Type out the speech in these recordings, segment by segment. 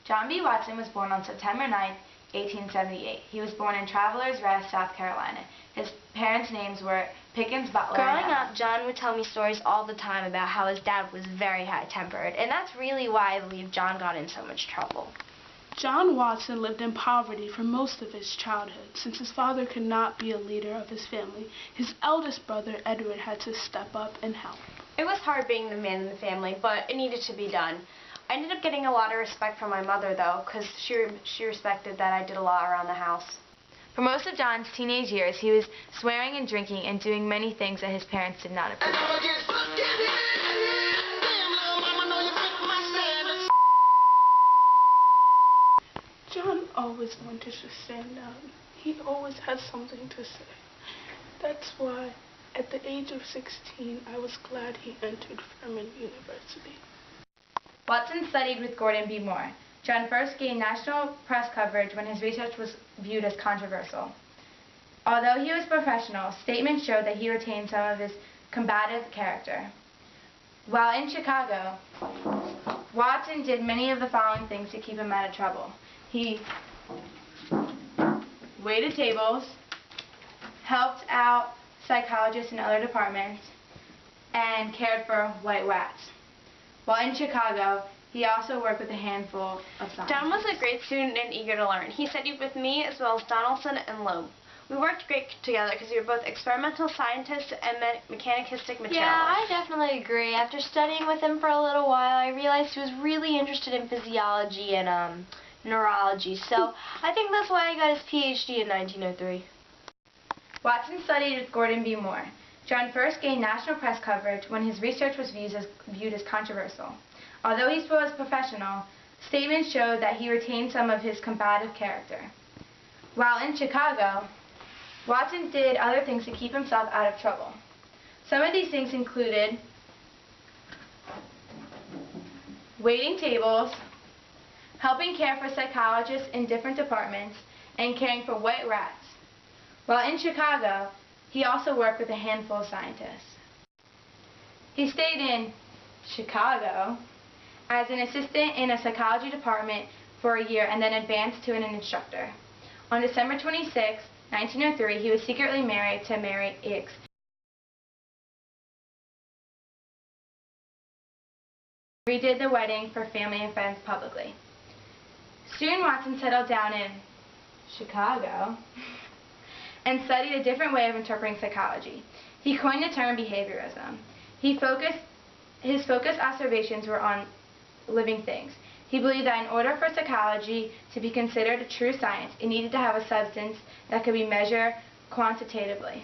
John B. Watson was born on September 9, 1878. He was born in Travelers Rest, South Carolina. His parents' names were Pickens Butler. Growing up, John would tell me stories all the time about how his dad was very high-tempered, and that's really why I believe John got in so much trouble. John Watson lived in poverty for most of his childhood. Since his father could not be a leader of his family, his eldest brother, Edward, had to step up and help. It was hard being the man in the family, but it needed to be done. I ended up getting a lot of respect from my mother, though, because she respected that I did a lot around the house. For most of John's teenage years, he was swearing and drinking and doing many things that his parents did not approve of. John always wanted to stand out. He always had something to say. That's why, at the age of 16, I was glad he entered Furman University. Watson studied with Gordon B. Moore. John first gained national press coverage when his research was viewed as controversial. Although he was professional, statements showed that he retained some of his combative character. While in Chicago, Watson did many of the following things to keep him out of trouble. He waited tables, helped out psychologists in other departments, and cared for white rats. While in Chicago, he also worked with a handful of scientists. John was a great student and eager to learn. He studied with me as well as Donaldson and Loeb. We worked great together because we were both experimental scientists and mechanicistic materialists. Yeah, I definitely agree. After studying with him for a little while, I realized he was really interested in physiology and neurology, so I think that's why he got his PhD in 1903. Watson studied with Gordon B. Moore. John first gained national press coverage when his research was viewed as controversial. Although he was professional, statements showed that he retained some of his combative character. While in Chicago, Watson did other things to keep himself out of trouble. Some of these things included waiting tables, helping care for psychologists in different departments, and caring for white rats. While in Chicago, he also worked with a handful of scientists. He stayed in Chicago as an assistant in a psychology department for a year and then advanced to an instructor. On December 26, 1903, he was secretly married to Mary Hicks. He redid the wedding for family and friends publicly. Soon Watson settled down in Chicago and studied a different way of interpreting psychology. He coined the term behaviorism. His focused observations were on living things. He believed that in order for psychology to be considered a true science, it needed to have a substance that could be measured quantitatively.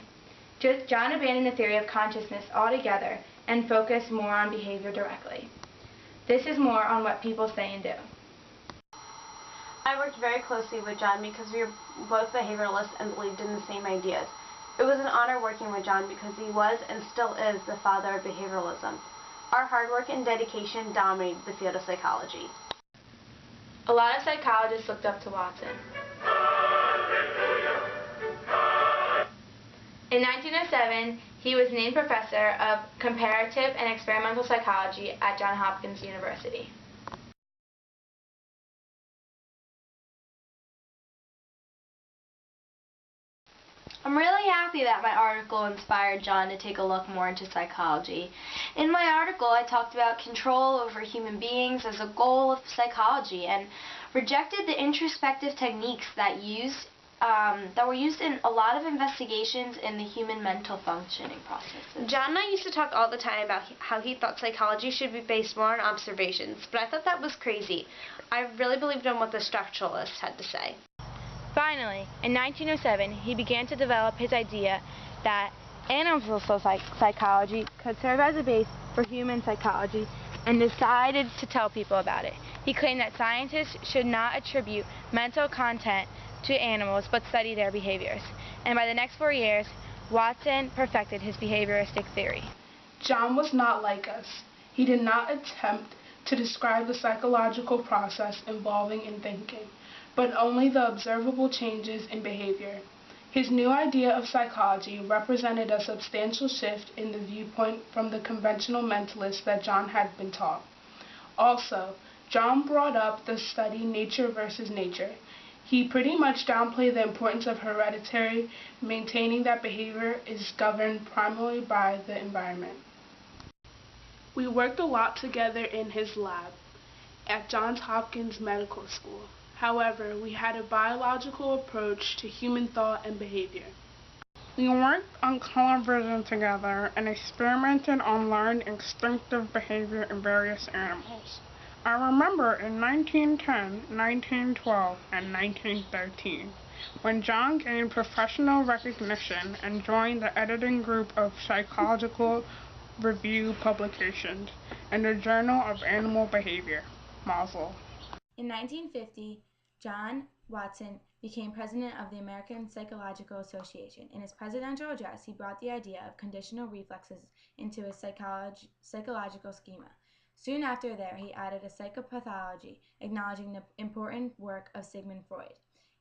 John abandoned the theory of consciousness altogether and focused more on behavior directly. This is more on what people say and do. I worked very closely with John because we were both behavioralists and believed in the same ideas. It was an honor working with John because he was and still is the father of behavioralism. Our hard work and dedication dominated the field of psychology. A lot of psychologists looked up to Watson. In 1907, he was named professor of comparative and experimental psychology at Johns Hopkins University. I'm really happy that my article inspired John to take a look more into psychology. In my article, I talked about control over human beings as a goal of psychology and rejected the introspective techniques that were used in a lot of investigations in the human mental functioning processes. John and I used to talk all the time about how he thought psychology should be based more on observations, but I thought that was crazy. I really believed in what the structuralists had to say. Finally, in 1907, he began to develop his idea that animal psychology could serve as a base for human psychology and decided to tell people about it. He claimed that scientists should not attribute mental content to animals but study their behaviors. And by the next 4 years, Watson perfected his behavioristic theory. John was not like us. He did not attempt to describe the psychological process involving in thinking, but only the observable changes in behavior. His new idea of psychology represented a substantial shift in the viewpoint from the conventional mentalists that John had been taught. Also, John brought up the study nature versus nature. He pretty much downplayed the importance of heredity, maintaining that behavior is governed primarily by the environment. We worked a lot together in his lab at Johns Hopkins Medical School. However, we had a biological approach to human thought and behavior. We worked on color vision together and experimented on learned instinctive behavior in various animals. I remember in 1910, 1912, and 1913, when John gained professional recognition and joined the editing group of Psychological Review publications and the Journal of Animal Behavior, Mazel. In 1950, John Watson became president of the American Psychological Association. In his presidential address, he brought the idea of conditional reflexes into his psychological schema. Soon after there, he added a psychopathology, acknowledging the important work of Sigmund Freud.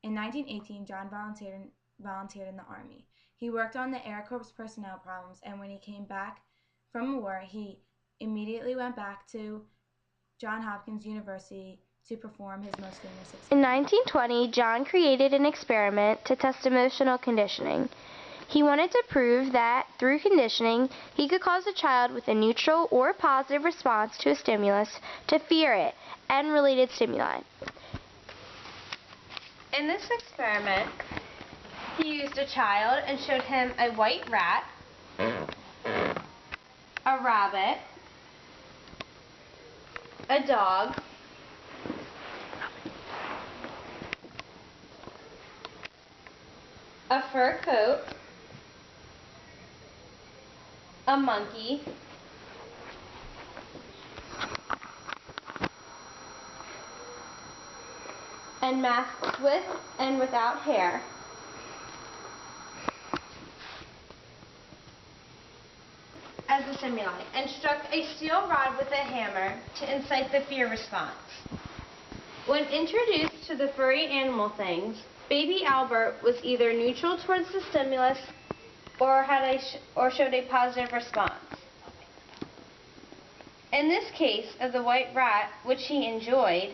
In 1918, John volunteered in the Army. He worked on the Air Corps personnel problems, and when he came back from war, he immediately went back to Johns Hopkins University to perform his most famous experiment. In 1920, John created an experiment to test emotional conditioning. He wanted to prove that, through conditioning, he could cause a child with a neutral or positive response to a stimulus to fear it and related stimuli. In this experiment, he used a child and showed him a white rat, a rabbit, a dog, a fur coat, a monkey, and masks with and without hair. As a stimuli, and struck a steel rod with a hammer to incite the fear response. When introduced to the furry animal things, baby Albert was either neutral towards the stimulus or showed a positive response. In this case of the white rat, which he enjoyed,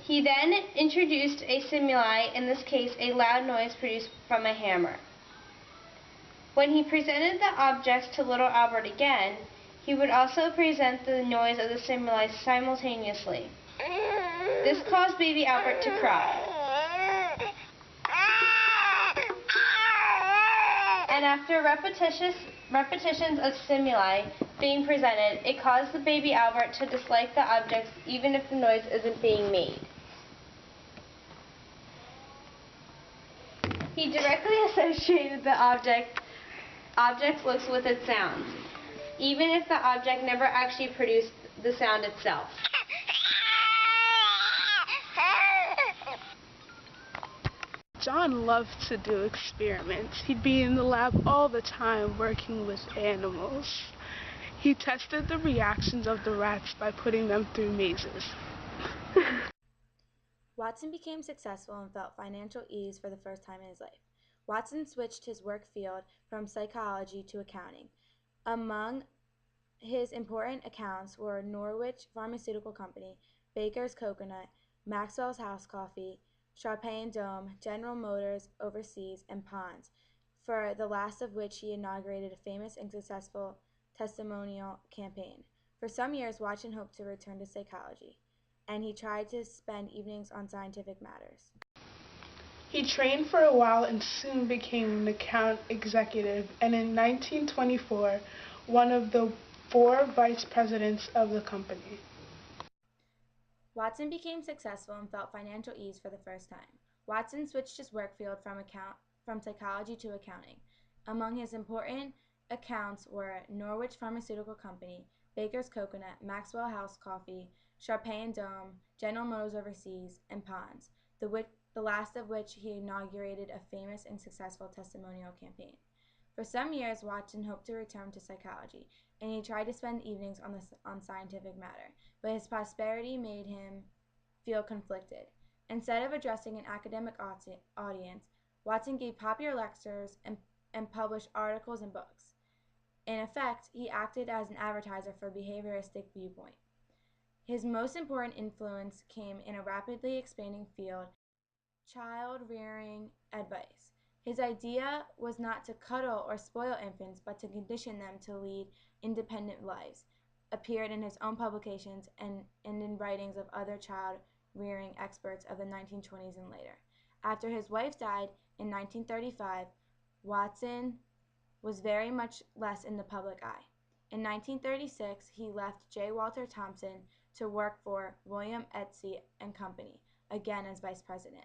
he then introduced a stimuli, in this case a loud noise produced from a hammer. When he presented the objects to little Albert again, he would also present the noise of the stimuli simultaneously. This caused baby Albert to cry. And after repetitions of stimuli being presented, it caused the baby Albert to dislike the objects even if the noise isn't being made. He directly associated the object's looks with its sounds, even if the object never actually produced the sound itself. John loved to do experiments. He'd be in the lab all the time working with animals. He tested the reactions of the rats by putting them through mazes. Watson became successful and felt financial ease for the first time in his life. Watson switched his work field from psychology to accounting. Among his important accounts were Norwich Pharmaceutical Company, Baker's Coconut, Maxwell's House Coffee, Sharpay & Dome, General Motors Overseas, and Ponds, for the last of which he inaugurated a famous and successful testimonial campaign. For some years, Watson hoped to return to psychology, and he tried to spend evenings on scientific matters. He trained for a while and soon became an account executive, and in 1924, one of the 4 vice presidents of the company. Watson became successful and felt financial ease for the first time. Watson switched his work field from psychology to accounting. Among his important accounts were Norwich Pharmaceutical Company, Baker's Coconut, Maxwell House Coffee, Sharpay & Dome, General Motors Overseas, and Ponds, the last of which he inaugurated a famous and successful testimonial campaign. For some years, Watson hoped to return to psychology, and he tried to spend evenings on scientific matter, but his prosperity made him feel conflicted. Instead of addressing an academic audience, Watson gave popular lectures and published articles and books. In effect, he acted as an advertiser for a behavioristic viewpoint. His most important influence came in a rapidly expanding field, child rearing advice. His idea was not to cuddle or spoil infants, but to condition them to lead independent lives, appeared in his own publications and in writings of other child rearing experts of the 1920s and later. After his wife died in 1935, Watson was very much less in the public eye. In 1936, he left J. Walter Thompson to work for William Etsy and Company, again as vice president.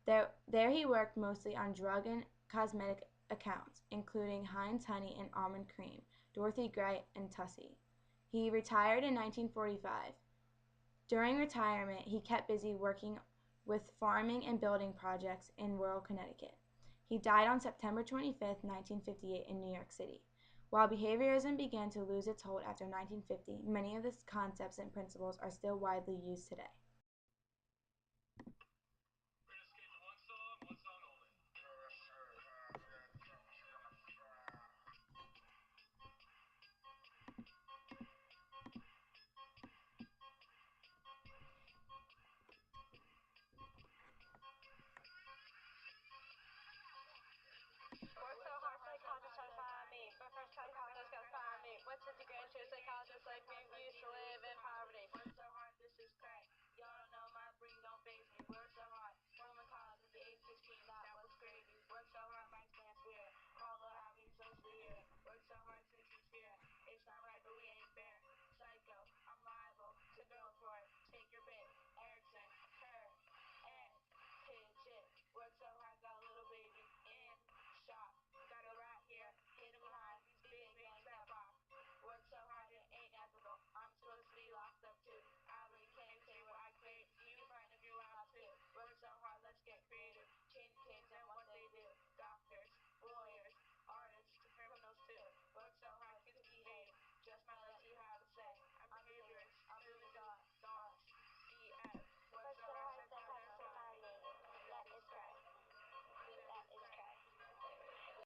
There he worked mostly on drug and cosmetic accounts, including Heinz Honey and Almond Cream, Dorothy Gray, and Tussie. He retired in 1945. During retirement, he kept busy working with farming and building projects in rural Connecticut. He died on September 25, 1958 in New York City. While behaviorism began to lose its hold after 1950, many of the concepts and principles are still widely used today.